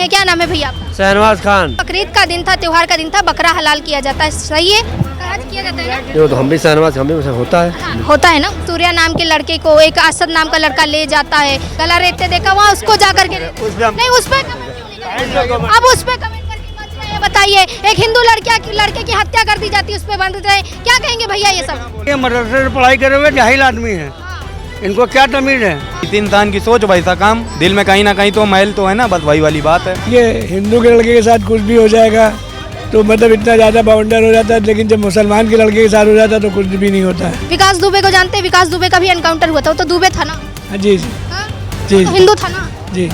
क्या नाम है भैया आपका? शहनवाज खान। बकरीद का दिन था, त्योहार का दिन था, बकरा हलाल किया जाता है, सही है? आज किया जाता है ना? ये तो हम भी शहनवाज, हम भी उसे होता है। हाँ, होता है ना। सूर्या नाम के लड़के को एक असद नाम का लड़का ले जाता है, गला रेतते देखा वहाँ उसको जाकर के नहीं उस पे अब उस पे कमेंट करके मत रहे हैं। बताइए, एक हिंदू लड़के की हत्या कर दी जाती है, उस पे बंद रहे, क्या कहेंगे भैया ये सब? ये मदरसे से पढ़ाई करे हुए जाहिल आदमी है, इनको क्या तमीज है? इस इंसान की सोच वैसा काम, दिल में कहीं ना कहीं तो मैल तो है ना, बस वही वाली बात है। ये हिंदू के लड़के के साथ कुछ भी हो जाएगा तो मतलब इतना ज़्यादा बाउंडर हो जाता है, लेकिन जब मुसलमान के लड़के के साथ हो जाता है तो कुछ भी नहीं होता है। विकास दुबे को जानते हैं? विकास दुबे का भी एनकाउंटर हुआ था, वो तो दुबे था ना? जी जी हाँ? जी तो हिंदू था ना? जी।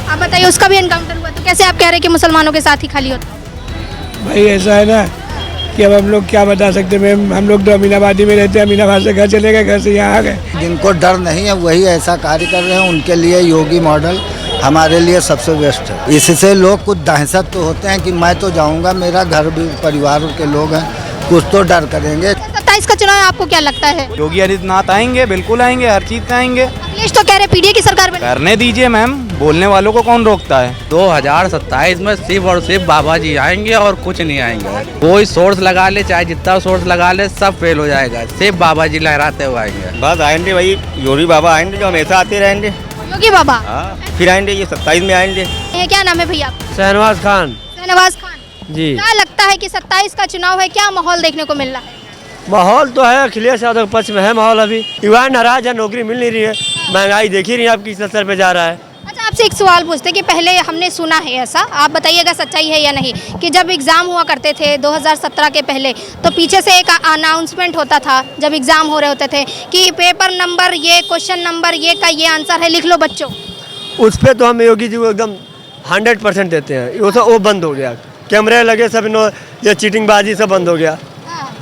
आप बताइए, उसका भी एनकाउंटर हुआ, तो कैसे आप कह रहे हैं कि मुसलमानों के साथ ही खाली होता? भाई ऐसा है ना कि अब हम लोग क्या बता सकते हैं। हम लोग तो अमीनाबादी में रहते हैं, अमीनाबाद से घर चले गए, घर से यहाँ आ गए। जिनको डर नहीं है वही ऐसा कार्य कर रहे हैं, उनके लिए योगी मॉडल हमारे लिए सबसे बेस्ट है। इससे लोग कुछ दहशत तो होते हैं कि मैं तो जाऊंगा, मेरा घर भी परिवार के लोग हैं, कुछ तो डर करेंगे। 27 का चुनाव आपको क्या लगता है? योगी आदित्यनाथ आएंगे, बिल्कुल आएंगे, हर चीज से आएंगे। अखिलेश तो कह रहे पीडीए की सरकार बने। करने दीजिए मैम, बोलने वालों को कौन रोकता है। 2027 में सिर्फ और सिर्फ बाबा जी आएंगे और कुछ नहीं आएंगे। कोई सोर्स लगा ले, चाहे जितना सोर्स लगा ले, सब फेल हो जाएगा। सिर्फ बाबा जी लहराते हुए आएंगे। बस आएंगे भाई, योगी बाबा आएंगे जो हमेशा आते रहेंगे। योगी बाबा फिर आएंगे, ये 27 में आएंगे। ये क्या नाम है भैया आपका? शहनवाज खान। शहनवाज खान जी। क्या लगता है कि 27 का चुनाव है, क्या माहौल देखने को मिल रहा है? माहौल तो है अखिलेश यादव के पक्ष में है माहौल। अभी युवा नाराज है, नौकरी मिल नहीं रही है, महंगाई देखी नहीं आप किस स्तर पे जा रहा है। अच्छा, आपसे एक सवाल पूछते कि पहले हमने सुना है ऐसा, आप बताइएगा सच्चाई है या नहीं, कि जब एग्ज़ाम हुआ करते थे 2017 के पहले, तो पीछे से एक अनाउंसमेंट होता था जब एग्ज़ाम हो रहे होते थे कि पेपर नंबर ये, क्वेश्चन नंबर ये का ये आंसर है, लिख लो बच्चों। उस पर तो हम योगी जी को एकदम 100% देते हैं। वो बंद हो गया, कैमरे लगे सब, ये चीटिंगबाजी सब बंद हो गया।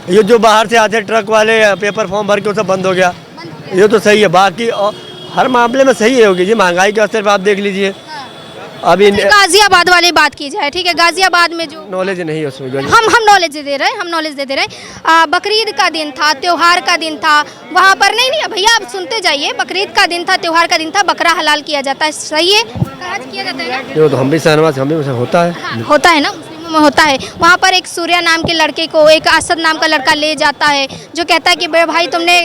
ये जो बाहर से आते ट्रक वाले पेपर फॉर्म भर के वो सब बंद हो गया। ये तो सही है, बाकी हर मामले में सही है योगी जी। महंगाई के असर पर आप देख लीजिए। अभी गाजियाबाद वाली बात की जाए, ठीक है, गाजियाबाद में जो नॉलेज नहीं है उसमें, हम नॉलेज दे रहे हैं, हम नॉलेज दे रहे हैं। बकरीद का दिन था, त्योहार का दिन था, वहाँ पर नहीं भैया आप सुनते जाइए, बकरीद का दिन था, त्योहार का दिन था, बकरा हलाल किया जाता है, सही है? आज किया जाता है ना? ये तो हम भी शहनवाज, हम भी उसे होता है। हाँ, होता है ना, मुस्लिमों में होता है। वहाँ पर एक सूर्या नाम के लड़के को एक असद नाम का लड़का ले जाता है, जो कहता है कि बड़े भाई तुमने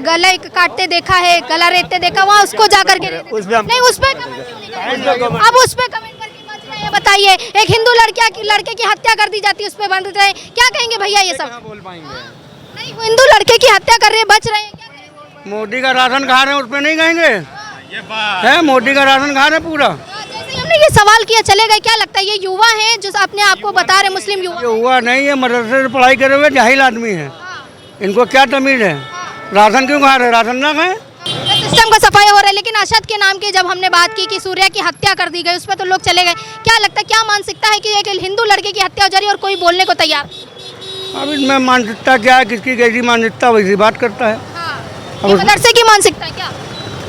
गले काटते देखा है, गला रेतते देखा, वहाँ उसको जाकर के नहीं उस पे अब उस पे कमेंट करके मत रहे हैं। बताइए, एक हिंदू लड़के की हत्या कर दी जाती है, उस पे बंद रहे, क्या कहेंगे भैया ये सब? बोल पाएंगे नहीं, हिंदू लड़के की हत्या कर रहे हैं, बच रहे हैं, क्या कहेंगे? मोदी का राशन खा रहे हैं, उस पर नहीं कहेंगे है? मोदी का राशन खा रहे पूरा। जैसे हमने ये सवाल किया, चले गए, क्या लगता है ये युवा है जो अपने आप को बता रहे मुस्लिम युवा? ये हुआ नहीं है, मदरसे से पढ़ाई करे हुए जाहिल आदमी है, इनको क्या तमीज है? राशन क्यों खा रहे? राशन ना खाए। सिस्टम का सफाई हो रहा है, लेकिन अशद के नाम की जब हमने बात की कि सूर्या की हत्या कर दी गई, उस पर तो लोग चले गए। क्या लगता है, क्या मानसिकता है कि एक हिंदू लड़के की हत्या हो जा रही है और कोई बोलने को तैयार? अब इसमें मानसिकता क्या है, किसकी कैसी मानसिकता वैसी बात करता है। ये मदरसे की मानसिकता है क्या?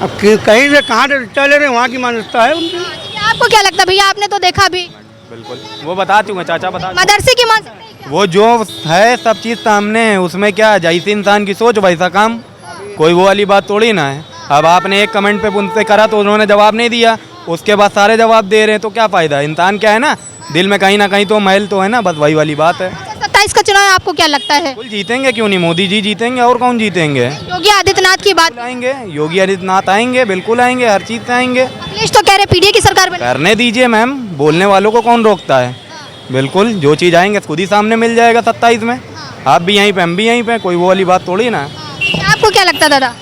अब कहीं से कहाँ से शिक्षा ले रहे हैं, वहाँ की मानसिकता है उनकी। आपको क्या लगता है भैया, आपने तो देखा भी? बिल्कुल, वो बताती हूँ चाचा, बता। मदरसे की मानसिकता है क्या? वो जो है सब चीज सामने है, उसमें क्या जैसे इंसान की सोच वैसा काम, कोई वो वाली बात थोड़ी ना है। अब आपने एक कमेंट पे उनसे करा तो उन्होंने जवाब नहीं दिया, उसके बाद सारे जवाब दे रहे हैं, तो क्या फायदा? इंसान क्या है ना, दिल में कहीं ना कहीं तो मैल तो है ना, बस वही वाली बात है। 27 का चुनाव आपको क्या लगता है? बिल्कुल जीतेंगे, क्यों नहीं, मोदी जी जीतेंगे, और कौन जीतेंगे? योगी आदित्यनाथ की बात आएंगे, योगी आदित्यनाथ आएंगे, बिल्कुल आएंगे, हर चीज से आएंगे। अखिलेश तो कह रहे पीडीए की सरकार बने। करने दीजिए मैम, बोलने वालों को कौन रोकता है। बिल्कुल, जो चीज़ आएंगे खुद ही सामने मिल जाएगा 27 में। आप भी यहीं पे, हम भी यहीं पे, कोई वो वाली बात थोड़ी ना। आपको क्या लगता है दादा?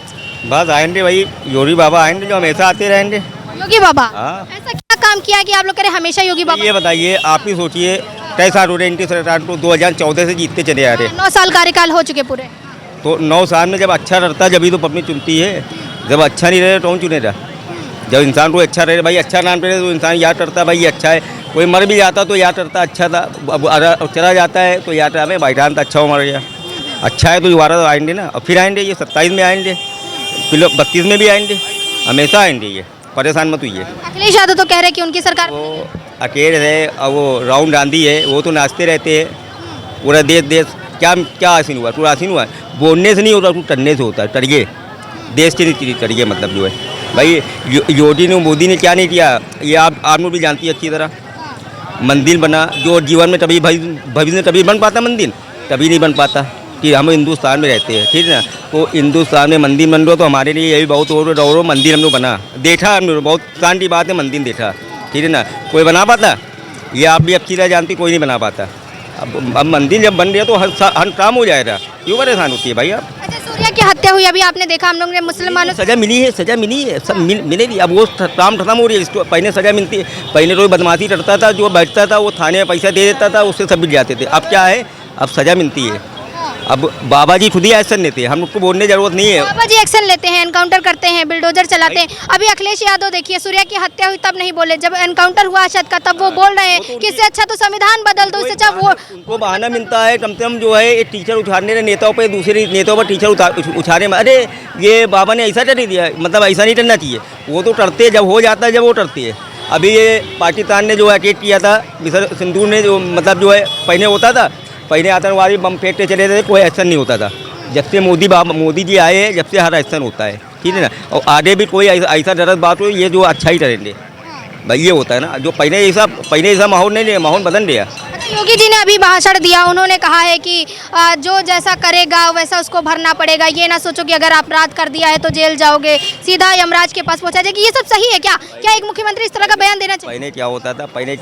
बस आएंगे भाई, योगी बाबा आएंगे जो हमेशा आते रहेंगे। योगी बाबा हाँ। ऐसा क्या काम किया कि आप लोग कह रहे हमेशा योगी बाबा? ये बताइए, आप ही सोचिए, कई साल हो रहे हैं इनकी सरकार को, 2014 से जीतते चले आ रहे हैं। 9 साल कार्यकाल हो चुके पूरे। तो 9 साल में जब अच्छा रहता है जब तो पब्लिक चुनती है, जब अच्छा नहीं रहे तो कौन चुनेगा? जब इंसान को अच्छा रहे, भाई अच्छा नाम रहे तो इंसान याद करता है भाई ये अच्छा है। कोई मर भी जाता तो याद करता अच्छा था, अब चला जाता है तो याद करता है भाई था अच्छा हो, मर गया, अच्छा है तो दोबारा तो आएंगे ना। और फिर आएंगे, ये 27 में आएंगे, फिर 32 में भी आएंगे, हमेशा आएंगे, ये परेशान मत हुई है। अखिलेश यादव तो कह रहे कि उनकी सरकार, वो अकेले है और वो राहुल गांधी है, वो तो नाचते रहते हैं। पूरा देश क्या हासिल हुआ? तू हासिल हुआ बोलने से नहीं होता, तू करने से होता है। करिए, देश के लिए करिए, मतलब जो है भाई योगी ने, मोदी ने क्या नहीं किया, ये आप लोग भी जानती है अच्छी तरह। मंदिर बना, जो जीवन में कभी भविष्य में कभी बन पाता मंदिर, कभी नहीं बन पाता कि हम हिंदुस्तान में रहते हैं, ठीक है ना। तो हिंदुस्तान में मंदिर बन रहा तो हमारे लिए यही बहुत और मंदिर हम लोग बना देखा, हम लोग बहुत शान की बात है, मंदिर देखा, ठीक है ना। कोई बना पाता, ये आप भी अच्छी तरह जानती, कोई नहीं बना पाता। अब मंदिर जब बन रहा तो हर काम हो जाएगा, क्यों परेशान होती है भाई आप। अच्छा, सूर्या की हत्या हुई अभी आपने देखा, हम लोग ने मुसलमानों सजा मिली है, सजा मिली है, सब मिलेगी। अब वो काम खत्म हो रही है, इसको पहले सजा मिलती है। पहले तो बदमाशी करता था, जो बैठता था वो थाने में पैसा दे देता था, उससे सब मिल जाते थे। अब क्या है, अब सजा मिलती है। अब बाबा जी खुद ही एक्शन लेते हैं, हम लोग को बोलने की जरूरत नहीं है। बाबा जी एक्शन लेते हैं, एनकाउंटर करते हैं, बिल्डोजर चलाते हैं। अभी अखिलेश यादव देखिए, सूर्या की हत्या हुई तब नहीं बोले, जब एनकाउंटर हुआ अरशद का तब वो बोल रहे हैं कि इससे अच्छा तो संविधान बदल दो, इससे अच्छा वो। उनको बहाना मिलता है कम से कम, जो है एक टीचर उछालने नेताओं पर, दूसरे नेताओं पर टीचर उछालने में। अरे ये बाबा ने ऐसा कर दिया, मतलब ऐसा नहीं करना चाहिए। वो तो डरते जब हो जाता है, जब वो डरते है। अभी ये पाकिस्तान ने जो अटैक किया था, मिसर सिंधु ने जो मतलब जो है पहले होता था, पहले आतंकवादी बम फेंकते चले थे, कोई एक्शन नहीं होता था। जब से मोदी जी आए हैं, जब से हर एक्शन होता है, ठीक है ना। और आगे भी कोई ऐसा गलत बात हो, ये जो अच्छा ही करेंगे भाई, ये होता है ना। जो पहले ऐसा माहौल नहीं है, माहौल बदल गया। योगी जी ने अभी भाषण दिया, उन्होंने कहा है कि जो जैसा करेगा वैसा उसको भरना पड़ेगा। ये ना सोचो कि अगर अपराध कर दिया है तो जेल जाओगे, सीधा यमराज के पास पहुंचा जाएगी। ये सब सही है क्या? क्या एक मुख्यमंत्री इस तरह का बयान देना चाहिए? पहले क्या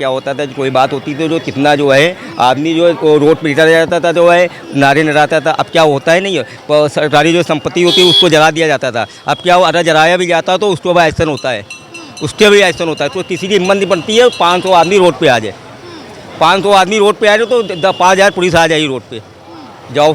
होता था, कोई बात होती थी जो कितना जो है आदमी जो रोड पर इधर जाता था, जो है नारे लगाता था। अब क्या होता है, नहीं है, सरकारी जो संपत्ति होती है उसको जला दिया जाता था। अब क्या, अगर जलाया भी जाता तो उसको भी एक्शन होता है, उसके भी एक्शन होता है। तो किसी की हिम्मत नहीं बनती है 500 आदमी रोड पे आ जाए, 500 आदमी रोड पे आ जाए तो 5,000 पुलिस आ जाएगी रोड पे, जाओ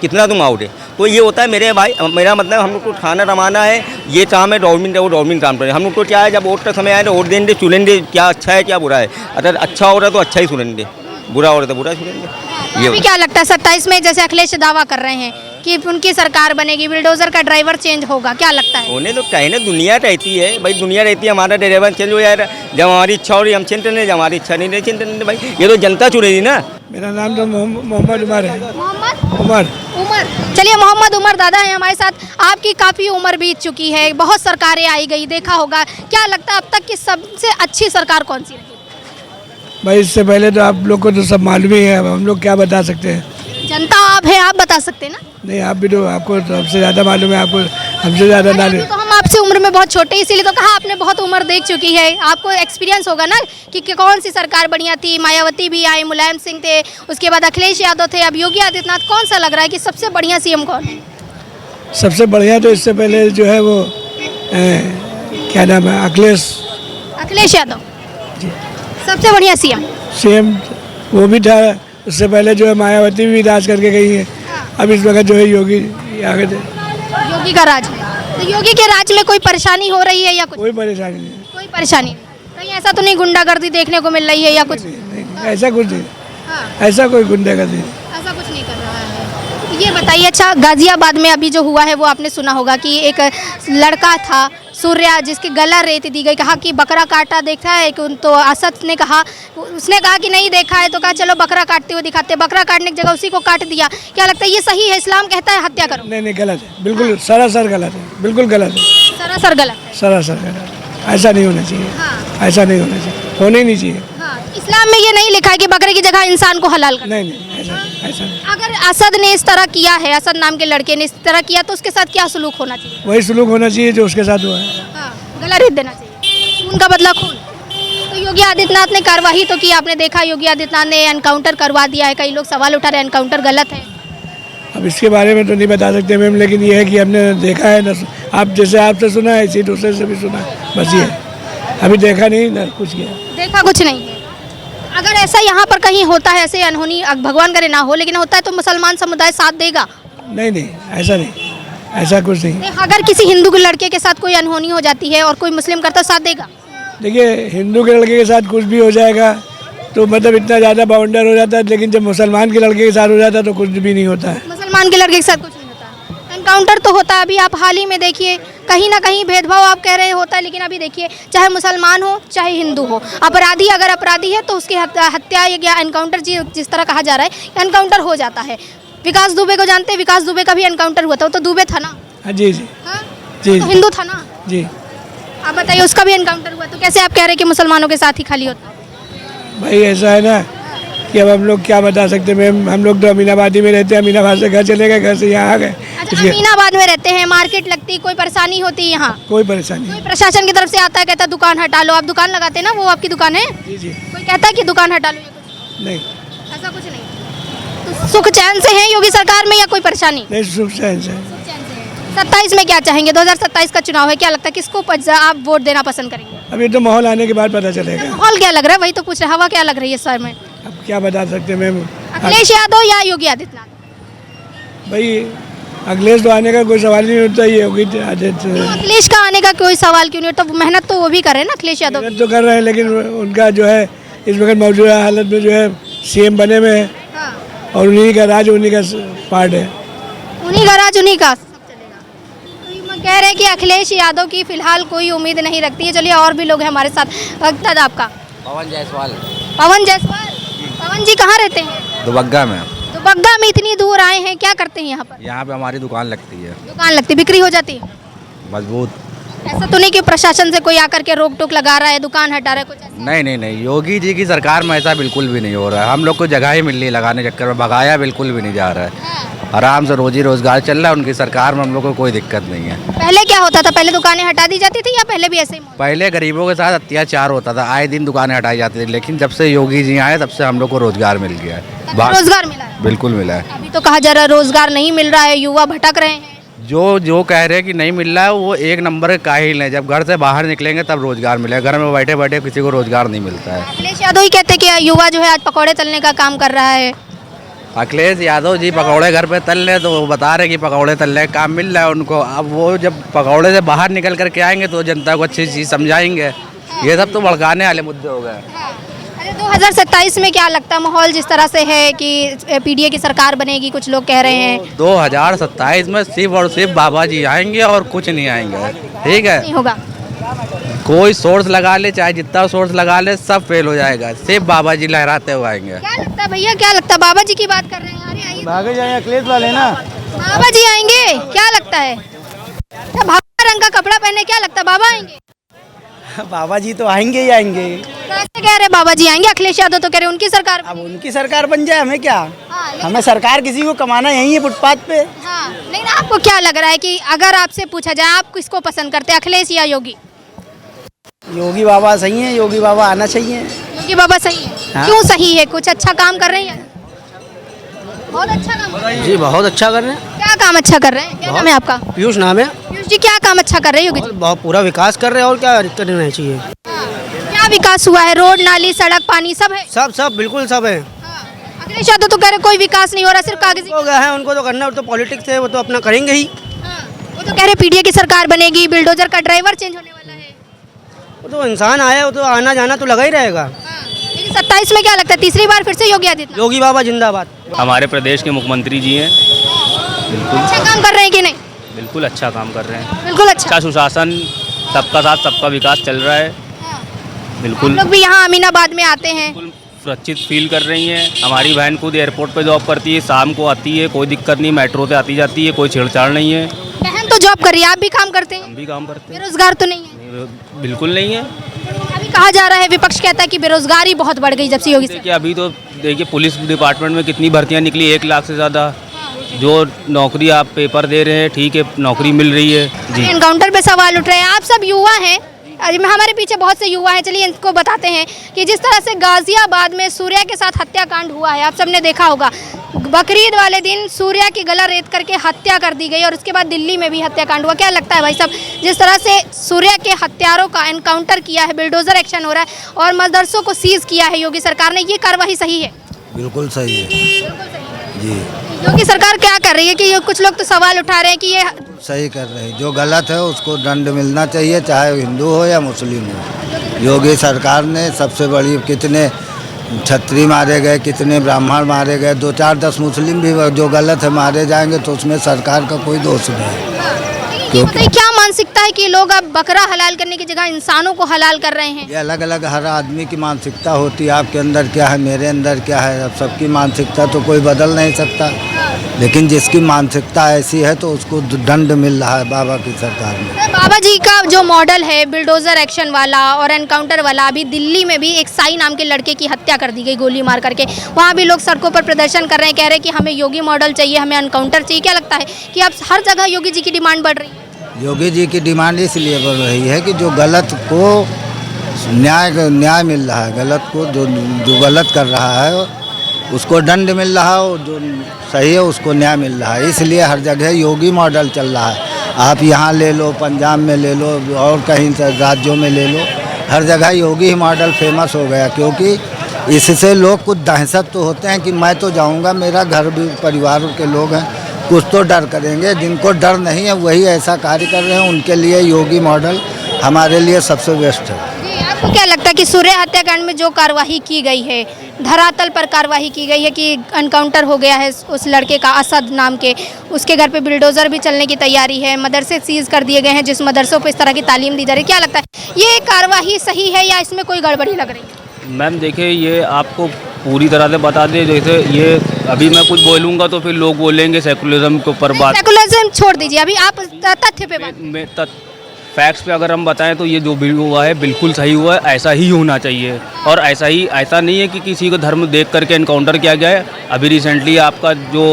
कितना तुम आओगे। तो ये होता है मेरे भाई, मेरा मतलब हम लोग को खाना रमाना है, ये काम है गवर्नमेंट, वो गवर्नमेंट काम करे। हम लोग को क्या है, जब वोट का समय आए तो वोट देंगे, चुनेंगे क्या अच्छा है क्या बुरा है। अगर अच्छा हो रहा है तो अच्छा ही सुनेंगे, बुरा हो रहा है तो बुरा सुनेंगे। ये क्या लगता है 27 में जैसे अखिलेश दावा कर रहे हैं कि उनकी सरकार बनेगी, बिल्डोजर का ड्राइवर चेंज होगा, क्या लगता है? उन्हें तो कहीं ना दुनिया रहती है भाई, दुनिया रहती है, हमारा ड्राइवर चेंज हो जाएगा। जब हमारी इच्छा हो रही हम चेंज करने, जब हमारी इच्छा नहीं चेंज करने भाई, ये तो जनता चुनेगी ना। मेरा नाम तो मोहम्मद उमर है। मोहम्मद उमर। चलिए, मोहम्मद उमर दादा हैं हमारे साथ। आपकी काफ़ी उम्र बीत चुकी है, बहुत सरकारें आई गई, देखा होगा। क्या लगता है अब तक की सबसे अच्छी सरकार कौन सी रही? भाई इससे पहले तो आप लोग को तो सब मालूम ही है, अब हम लोग क्या बता सकते हैं। जनता आप है, आप बता सकते हैं ना। नहीं, आप भी तो, आपको तो हमसे ज़्यादा मालूम है, आपको हमसे ज़्यादा नॉलेज। तो हम आपसे उम्र में बहुत छोटे, इसीलिए तो कहा आपने बहुत उम्र देख चुकी है, आपको एक्सपीरियंस होगा ना कि कौन सी सरकार बढ़िया थी। मायावती भी आई, मुलायम सिंह थे, उसके बाद अखिलेश यादव थे, अब योगी आदित्यनाथ। कौन सा लग रहा है कि सबसे बढ़िया सीएम कौन है? सबसे बढ़िया तो इससे पहले जो है वो क्या नाम है, अखिलेश यादव सबसे बढ़िया सीएम वो भी था। उससे पहले जो है मायावती भी राज करके गई है। अब इस वक्त जो है योगी आगे थे। योगी का राज है, तो योगी के राज में कोई परेशानी हो रही है या कुछ? कोई परेशानी नहीं, कोई परेशानी नहीं। कहीं ऐसा तो नहीं गुंडागर्दी देखने को मिल रही है या कुछ? नहीं, ऐसा कुछ नहीं। हाँ, ऐसा कोई गुंडागर्दी नहीं, ऐसा कुछ नहीं कर रहा है। ये बताइए, अच्छा गाजियाबाद में अभी जो हुआ है वो आपने सुना होगा कि एक लड़का था सूर्या, जिसके गला रेत दी गई, कहा कि बकरा काटा देखा है कि, तो असद ने कहा, उसने कहा कि नहीं देखा है, तो कहा चलो बकरा काटते हुए दिखाते, बकरा काटने की जगह उसी को काट दिया। क्या लगता है ये सही है? इस्लाम कहता है हत्या करो। नहीं गलत है, बिल्कुल सरासर गलत है, बिल्कुल गलत है, सरासर गलत है, सरासर गलत है। ऐसा नहीं होना चाहिए। हाँ। ऐसा नहीं होना चाहिए, होना ही नहीं चाहिए। हाँ, इस्लाम में ये नहीं लिखा है कि बकरे की जगह इंसान को हलाल कर। नहीं ऐसा नहीं। अगर असद ने इस तरह किया है, असद नाम के लड़के ने इस तरह किया, तो उसके साथ क्या सलूक होना चाहिए? वही सलूक होना चाहिए जो उसके साथ हुआ है। हाँ, गला रेत देना चाहिए, उनका बदला खून। तो योगी आदित्यनाथ ने कार्रवाई तो की, आपने देखा योगी आदित्यनाथ ने एनकाउंटर करवा दिया है। कई लोग सवाल उठा रहे हैं एनकाउंटर गलत है। अब इसके बारे में तो नहीं बता सकते मैम, लेकिन ये है कि हमने देखा है ना, आप जैसे आपसे सुना है इसी दूसरे से भी सुना है, बस ये अभी देखा नहीं ना कुछ किया, देखा कुछ नहीं है। अगर ऐसा यहाँ पर कहीं होता है, ऐसे अनहोनी, भगवान करे ना हो, लेकिन होता है तो मुसलमान समुदाय साथ देगा? नहीं ऐसा नहीं, ऐसा कुछ नहीं। अगर किसी हिंदू के लड़के के साथ कोई अनहोनी हो जाती है और कोई मुस्लिम करता, साथ देगा? देखिए, हिंदू के लड़के के साथ कुछ भी हो जाएगा तो मतलब इतना ज़्यादा बाउंडर हो जाता है, लेकिन जब मुसलमान के लड़के के साथ हो जाता है तो कुछ भी नहीं होता है। मुसलमान के लड़के के साथ कुछ नहीं होता, एनकाउंटर तो होता है। अभी आप हाल ही में देखिए, कहीं ना कहीं भेदभाव आप कह रहे होता है, लेकिन अभी देखिए, चाहे मुसलमान हो चाहे हिंदू हो, अपराधी अगर अपराधी है तो उसकी हत्या या एनकाउंटर जिस तरह कहा जा रहा है, एनकाउंटर हो जाता है। विकास दुबे को जानते हैं, विकास दुबे का भी एनकाउंटर हुआ था, वो तो दुबे था ना? हाँ जी। हाँ? जी तो हिंदू था ना? जी। आप बताइए, उसका भी एनकाउंटर हुआ, तो कैसे आप कह रहे हैं कि मुसलमानों के साथ ही खाली होता है? भाई ऐसा है ना कि अब हम लोग क्या बता सकते हैं मैम, हम लोग तो अमीनाबादी में रहते हैं, अमीनाबाद से घर चले गए, घर से यहाँ आ गए। अच्छा, अमीनाबाद में रहते हैं, मार्केट लगती, कोई परेशानी होती है यहाँ? कोई परेशानी कोई प्रशासन की तरफ से आता है, कहता है दुकान हटा लो, आप दुकान लगाते हैं ना, वो आपकी दुकान है? जी जी कोई कहता है कि दुकान हटा लो? या कुछ नहीं ऐसा कुछ नहीं। तो सुख चैन से है योगी सरकार में या कोई परेशानी? नहीं सुख चैन से। 27 में क्या चाहेंगे? 2027 का चुनाव है, क्या लगता है किसको आप वोट देना पसंद करेंगे? अभी तो माहौल आने के बाद पता चलेगा। माहौल क्या लग रहा है, वही तो पूछ रहे, हवा क्या लग रही है इस बार में? अब क्या बता सकते हैं मैम, अखिलेश यादव या योगी आदित्यनाथ? भाई अखिलेश तो आने का कोई सवाल नहीं उठता, ये योगी आदित्य अखिलेश का आने का कोई सवाल क्यों नहीं होता? मेहनत तो वो भी कर रहे हैं ना अखिलेश यादव। तो कर रहे हैं, लेकिन उनका जो है इस वक्त मौजूदा हालत में जो है सीएम बने हुए हैं, हाँ। और उन्हीं का राज उन्हीं का पार्ट है। उन्हीं का राज उन्हीं का तो कह रहे हैं कि अखिलेश यादव की फिलहाल कोई उम्मीद नहीं रखती है। चलिए और भी लोग हैं हमारे साथ। वक्त आपका? पवन जायसवाल। पवन जायसवाल। पवन जी कहाँ रहते हैं? दुबग्गा में। दुबग्गा में इतनी दूर आए हैं, क्या करते हैं यहाँ पर? यहाँ पे हमारी दुकान लगती है। दुकान लगती, बिक्री हो जाती है? मजबूत। ऐसा तो नहीं कि प्रशासन से कोई आकर के रोक टोक लगा रहा है, दुकान हटा रहा है, कुछ ऐसा? नहीं, योगी जी की सरकार में ऐसा बिल्कुल भी नहीं हो रहा है। हम लोग को जगह ही मिल रही है लगाने चक्कर में, भगाया बिल्कुल भी नहीं जा रहा है। आराम से रोजी रोजगार चल रहा है, उनकी सरकार में हम लोग को कोई दिक्कत नहीं है। पहले क्या होता था? पहले दुकानें हटा दी जाती थी या पहले भी ऐसे ही? पहले गरीबों के साथ अत्याचार होता था, आए दिन दुकानें हटाई जाती थी, लेकिन जब से योगी जी आए तब से हम लोग को रोजगार मिल गया है। रोजगार मिला है? बिल्कुल मिला है। अभी तो कहा जा रहा है रोजगार नहीं मिल रहा है, युवा भटक रहे हैं। जो कह रहे हैं कि नहीं मिल रहा है वो एक नंबर के काहिल है। जब घर से बाहर निकलेंगे तब रोजगार मिलेगा, घर में बैठे बैठे किसी को रोजगार नहीं मिलता है। अखिलेश यादव ही कहते हैं कि युवा जो है आज पकौड़े तलने का काम कर रहा है। अखिलेश यादव जी पकौड़े घर पे तल रहे तो वो बता रहे कि पकौड़े तलने का काम मिल रहा है उनको। अब वो जब पकौड़े से बाहर निकल करके आएंगे तो जनता को अच्छी चीज़ समझाएंगे। ये सब तो भड़काने वाले मुद्दे हो गए। अरे 2027 में क्या लगता है माहौल जिस तरह से है कि पीडीए की सरकार बनेगी, कुछ लोग कह रहे हैं? 2027 में सिर्फ और सिर्फ बाबा जी आएंगे और कुछ नहीं आएंगे। ठीक है, नहीं होगा। कोई सोर्स लगा ले, चाहे जितना सोर्स लगा ले, सब फेल हो जाएगा। सिर्फ बाबा जी लहराते हुए आएंगे। क्या लगता है भैया, क्या लगता है? बाबा जी की बात कर रहे हैं। अरे आइए, भागे जाए अखिलेश वाले ना, बाबा जी आएंगे, क्या लगता है? क्या भगवा रंग का कपड़ा पहने, क्या लगता है बाबा आएंगे? बाबा जी तो आएंगे ही आएंगे। कैसे कह रहे बाबा जी आएंगे? अखिलेश यादव तो कह रहे उनकी सरकार। अब उनकी सरकार बन जाए हमें क्या? हाँ, हमें सरकार किसी को कमाना यही है फुटपाथ पे। हाँ, लेकिन आपको क्या लग रहा है कि अगर आपसे पूछा जाए आप किसको पसंद करते हैं, अखिलेश या योगी? योगी बाबा सही है, योगी बाबा आना चाहिए। योगी बाबा सही है? हाँ। क्यों सही है? कुछ अच्छा काम कर रहे हैं? बहुत अच्छा काम कर रहे हैं। जी बहुत अच्छा कर रहे हैं। क्या काम अच्छा कर रहे हैं? क्या नाम है आपका? पीयूष नाम है। पीयूष जी क्या काम अच्छा कर रहे हैं योगी जी? बहुत पूरा विकास कर रहे हैं और क्या करना चाहिए। क्या विकास हुआ है? रोड, नाली, सड़क, पानी सब है? सब बिल्कुल सब है। अखिलेश यादव तो कह रहे कोई विकास नहीं हो रहा, सिर्फ कागजी। हो गया है, उनको तो करना, तो पॉलिटिक्स है, वो तो अपना करेंगे ही। वो तो कह रहे पीडीए की सरकार बनेगी, बिल्डोजर का ड्राइवर चेंज होने वाला है। वो तो इंसान आया, वो तो आना जाना तो लगा ही रहेगा। लेकिन 27 में क्या लगता है, तीसरी बार फिर से योगी आदित्यनाथ? योगी बाबा जिंदाबाद। हमारे प्रदेश के मुख्यमंत्री जी हैं, अच्छा काम कर रहे हैं कि नहीं? बिल्कुल अच्छा काम कर रहे हैं। बिल्कुल अच्छा। अच्छा सुशासन, सबका साथ सबका विकास चल रहा है। बिल्कुल हम लोग भी यहाँ अमीनाबाद में आते हैं। बिल्कुल सुरक्षित फील कर रही हैं। हमारी बहन खुद एयरपोर्ट पे जॉब करती है, शाम को आती है, कोई दिक्कत नहीं, मेट्रो से आती जाती है, कोई छेड़छाड़ नहीं है। बहन तो जॉब कर रही है, आप भी काम करते हैं? हम भी काम करते हैं। बेरोजगार तो नहीं है? नहीं, बिल्कुल नहीं है। अभी कहा जा रहा है, विपक्ष कहता है कि बेरोजगारी बहुत बढ़ गई जब से योगी देखिए अभी तो देखिए पुलिस डिपार्टमेंट में कितनी भर्तियाँ निकली, 1 लाख से ज़्यादा। जो नौकरी आप पेपर दे रहे हैं, ठीक है, नौकरी मिल रही है जी। एनकाउंटर पे सवाल उठ रहे हैं। आप सब युवा हैं, हमारे पीछे बहुत से युवा हैं, चलिए इनको बताते हैं कि जिस तरह से गाजियाबाद में सूर्या के साथ हत्याकांड हुआ है, आप सबने देखा होगा। बकरीद वाले दिन सूर्या की गला रेत करके हत्या कर दी गई और उसके बाद दिल्ली में भी हत्याकांड हुआ। क्या लगता है भाई साहब, जिस तरह से सूर्या के हत्यारों का एनकाउंटर किया है, बिल्डोजर एक्शन हो रहा है और मदरसों को सीज किया है योगी सरकार ने, ये कार्रवाई सही है? बिल्कुल सही है जी। योगी सरकार क्या कर रही है कि कुछ लोग तो सवाल उठा रहे हैं कि ये सही कर रहे हैं, जो गलत है उसको दंड मिलना चाहिए, चाहे हिंदू हो या मुस्लिम हो। योगी सरकार ने सबसे बड़ी, कितने छत्री मारे गए, कितने ब्राह्मण मारे गए, 2, 4, 10 मुस्लिम भी जो गलत है मारे जाएंगे, तो उसमें सरकार का कोई दोष नहीं है। क्योंकि क्या मान मानसिकता है कि लोग अब बकरा हलाल करने की जगह इंसानों को हलाल कर रहे हैं? ये अलग अलग हर आदमी की मानसिकता होती है। आपके अंदर क्या है, मेरे अंदर क्या है, अब सबकी मानसिकता तो कोई बदल नहीं सकता, लेकिन जिसकी मानसिकता ऐसी है तो उसको दंड मिल रहा है बाबा की सरकार में। बाबा जी का जो मॉडल है बिल्डोजर एक्शन वाला और एनकाउंटर वाला, अभी दिल्ली में भी एक साई नाम के लड़के की हत्या कर दी गई गोली मार करके। वहाँ भी लोग सड़कों पर प्रदर्शन कर रहे हैं, कह रहे हैं कि हमें योगी मॉडल चाहिए, हमें एनकाउंटर चाहिए। क्या लगता है कि अब हर जगह योगी जी की डिमांड बढ़ रही है? योगी जी की डिमांड इसलिए बढ़ रही है कि जो गलत को न्याय मिल रहा है, गलत को जो गलत कर रहा है उसको दंड मिल रहा है, और जो सही है उसको न्याय मिल रहा है। इसलिए हर जगह योगी मॉडल चल रहा है। आप यहाँ ले लो, पंजाब में ले लो, और कहीं राज्यों में ले लो, हर जगह योगी ही मॉडल फेमस हो गया, क्योंकि इससे लोग कुछ दहशत तो होते हैं कि मैं तो जाऊँगा, मेरा घर भी परिवार के लोग हैं, कुछ तो डर करेंगे। जिनको डर नहीं है वही ऐसा कार्य कर रहे हैं, उनके लिए योगी मॉडल हमारे लिए सबसे बेस्ट है। आपको क्या लगता है कि सूर्या हत्याकांड में जो कार्रवाई की गई है, धरातल पर कार्रवाई की गई है कि एनकाउंटर हो गया है उस लड़के का, असद नाम के, उसके घर पे बिल्डोजर भी चलने की तैयारी है, मदरसे सीज कर दिए गए हैं जिस मदरसों पे इस तरह की तालीम दी जा रही है, क्या लगता है ये कार्रवाई सही है या इसमें कोई गड़बड़ी लग रही है? मैम देखिए, ये आपको पूरी तरह से बता दें, जैसे ये अभी मैं कुछ बोलूँगा तो फिर लोग बोलेंगे सेकुलरिज्म के ऊपर बात। सेकुलरिज्म छोड़ दीजिए, अभी आप तथ्य पे बात। फैक्ट्स पे अगर हम बताएं तो ये जो भी हुआ है बिल्कुल सही हुआ है, ऐसा ही होना चाहिए। और ऐसा नहीं है कि किसी को धर्म देख करके एनकाउंटर किया गया है। अभी रिसेंटली आपका जो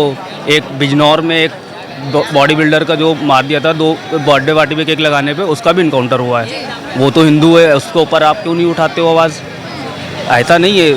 एक बिजनौर में एक बॉडी बिल्डर का जो मार दिया था 2 बर्थडे पार्टी पे केक लगाने पे, उसका भी इनकाउंटर हुआ है। वो तो हिंदू है, उसके ऊपर आप क्यों नहीं उठाते हो आवाज़? ऐसा नहीं है,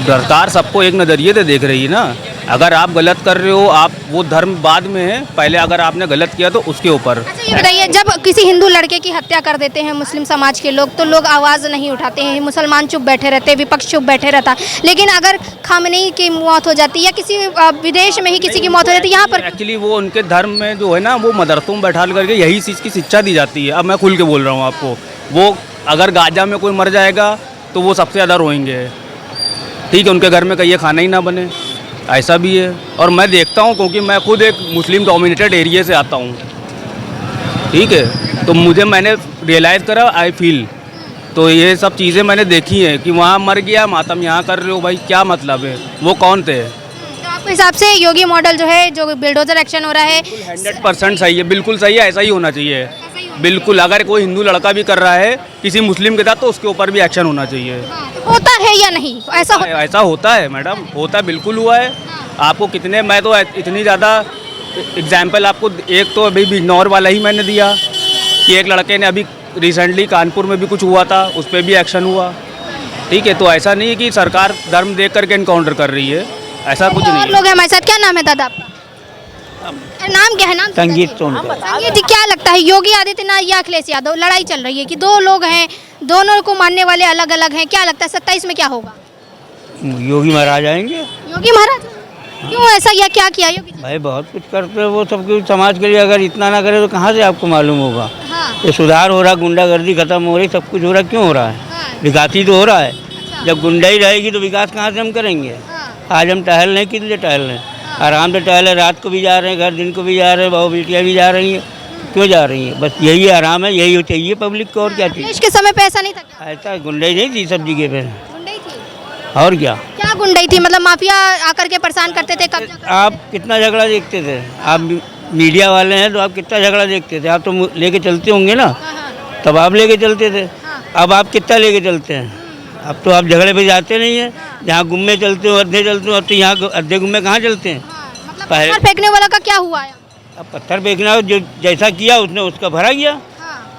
सरकार सबको एक नज़रिए से देख रही है ना। अगर आप गलत कर रहे हो, आप वो धर्म बाद में है, पहले अगर आपने गलत किया तो उसके ऊपर। अच्छा ये बताइए, जब किसी हिंदू लड़के की हत्या कर देते हैं मुस्लिम समाज के लोग तो लोग आवाज़ नहीं उठाते हैं, मुसलमान चुप बैठे रहते हैं, विपक्ष चुप बैठे रहता है। लेकिन अगर खामनेई की मौत हो जाती है या किसी विदेश में ही किसी की मौत हो जाती है, यहाँ पर एक्चुअली वो उनके धर्म में जो है ना, वो मदरसों में बैठा करके यही चीज़ की शिक्षा दी जाती है। अब मैं खुल के बोल रहा हूँ आपको, वो अगर गाजा में कोई मर जाएगा तो वो सबसे ज़्यादा रोएंगे, ठीक है, उनके घर में कहीं खाना ही ना बने, ऐसा भी है। और मैं देखता हूँ, क्योंकि मैं खुद एक मुस्लिम डोमिनेटेड एरिया से आता हूँ, ठीक है, तो मैंने रियलाइज़ करा, आई फील, तो ये सब चीज़ें मैंने देखी हैं कि वहाँ मर गया, मातम यहाँ कर रहे हो, भाई क्या मतलब है, वो कौन थे? तो आपके हिसाब से योगी मॉडल जो है, जो बिल्डोजर एक्शन हो रहा है 100% सही है, बिल्कुल सही है, ऐसा ही होना चाहिए, बिल्कुल। अगर कोई हिंदू लड़का भी कर रहा है किसी मुस्लिम के साथ तो उसके ऊपर भी एक्शन होना चाहिए। होता है या नहीं? ऐसा होता है मैडम, होता है, बिल्कुल हुआ है। आपको कितने, मैं तो इतनी ज़्यादा एग्जाम्पल आपको, एक तो अभी बिजनौर वाला ही मैंने दिया कि एक लड़के ने अभी रिसेंटली कानपुर में भी कुछ हुआ था, उस पर भी एक्शन हुआ, ठीक है। तो ऐसा नहीं है कि सरकार धर्म देख करके एनकाउंटर कर रही है, ऐसा कुछ नहीं है। लोग हैं हमारे साथ, क्या नाम है दादा आपका? नाम क्या है? नाम संगीत सोनकर। संगीत जी, क्या लगता है योगी आदित्यनाथ या अखिलेश यादव, लड़ाई चल रही है कि 2 लोग हैं, दोनों को मानने वाले अलग अलग हैं, क्या लगता है 27 में क्या होगा? योगी महाराज आएंगे। योगी महाराज क्यों ऐसा, या क्या किया योगी जी? भाई बहुत कुछ करते हैं वो, सबके समाज के लिए। अगर इतना ना करे तो कहाँ से आपको मालूम होगा? हाँ। ये सुधार हो रहा, गुंडागर्दी खत्म हो रही, सब कुछ हो रहा, क्यों हो रहा है? हाँ। विकास ही तो हो रहा है। जब गुंडाई रहेगी तो विकास कहाँ से हम करेंगे? आज हम टहल रहे, किस लिए टहल रहे हैं? आराम से टहल, रात को भी जा रहे हैं, घर दिन को भी जा रहे हैं, बहू बेटियाँ भी जा रही हैं, क्यों जा रही हैं? बस यही आराम है, यही चाहिए पब्लिक को, और क्या चाहिए? देश के समय पे ऐसा नहीं था, ऐसा गुंडाई नहीं थी सब जगह पे, गुंडाई थी। और क्या गुंडाई थी? मतलब माफिया आकर के परेशान करते थे, कब्जा आप कितना झगड़ा देखते थे? आप मीडिया वाले हैं तो आप कितना झगड़ा देखते थे? आप तो लेके चलते होंगे ना, तब आप लेके चलते थे। अब आप कितना लेके चलते हैं? अब तो आप झगड़े पे जाते नहीं हैं। जहाँ गुम्मे चलते हो, अड्डे चलते हो, अब तो यहाँ अड्डे गुम्मे कहाँ चलते हैं? पत्थर फेंकने वाला का क्या हुआ है? अब पत्थर फेंकना, जो जैसा किया उसने उसका भरा गया,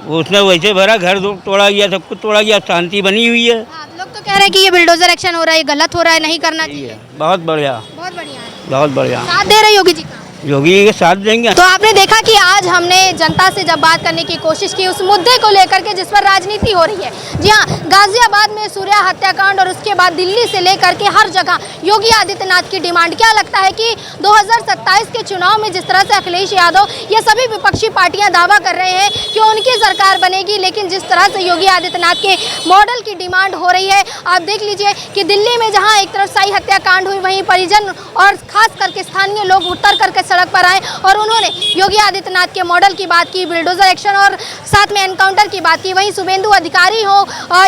वो उसने वैसे भरा, घर तोड़ा गया, सब कुछ तोड़ा गया, शांति बनी हुई है। लोग तो कह रहे हैं कि ये बिल्डोजर एक्शन हो रहा है, ये गलत हो रहा है, नहीं करना चाहिए। बहुत बढ़िया, बहुत बढ़िया है, बहुत बढ़िया। साथ दे रहे योगी जी का? योगी के साथ देंगे। तो आपने देखा कि आज हमने जनता से जब बात करने की कोशिश की उस मुद्दे को लेकर के जिस पर राजनीति हो रही है, जी हाँ, गाजियाबाद में सूर्या हत्याकांड और उसके बाद दिल्ली से लेकर के हर जगह योगी आदित्यनाथ की डिमांड। क्या लगता है कि 2027 के चुनाव में जिस तरह से अखिलेश यादव ये सभी विपक्षी पार्टियां दावा कर रहे हैं कि उनकी सरकार बनेगी, लेकिन जिस तरह से योगी आदित्यनाथ के मॉडल की डिमांड हो रही है, आप देख लीजिए कि दिल्ली में जहाँ एक तरफ साई हत्याकांड हुई, वहीं परिजन और खास करके स्थानीय लोग उतर करके सड़क पर आए और उन्होंने योगी आदित्यनाथ के मॉडल की बात की, बुलडोजर एक्शन और साथ में एनकाउंटर की बात की। वहीं शुभेंदु अधिकारी हो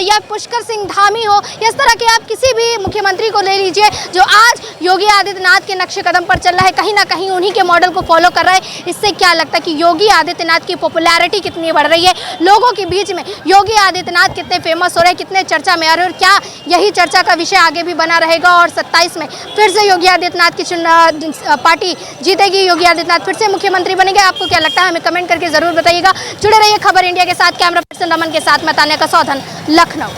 या पुष्कर सिंह धामी हो, इस तरह के आप किसी भी मुख्यमंत्री को ले लीजिए जो आज योगी आदित्यनाथ के नक्शे कदम पर चल रहा है, कहीं ना कहीं उन्हीं के मॉडल को फॉलो कर रहा है। इससे क्या लगता है कि योगी आदित्यनाथ की पॉपुलैरिटी कितनी बढ़ रही है, लोगों के बीच में योगी आदित्यनाथ कितने फेमस हो रहे हैं, कितने चर्चा में आ रहे हैं, और क्या यही चर्चा का विषय आगे भी बना रहेगा और 27 में फिर से योगी आदित्यनाथ की पार्टी जीतेगी, योगी आदित्यनाथ फिर से मुख्यमंत्री बनेंगे? आपको क्या लगता है हमें कमेंट करके जरूर बताइएगा। जुड़े रहिए खबर इंडिया के साथ। कैमरा पर्सन रमन के साथ मैं तान्या कसौधन, लखनऊ।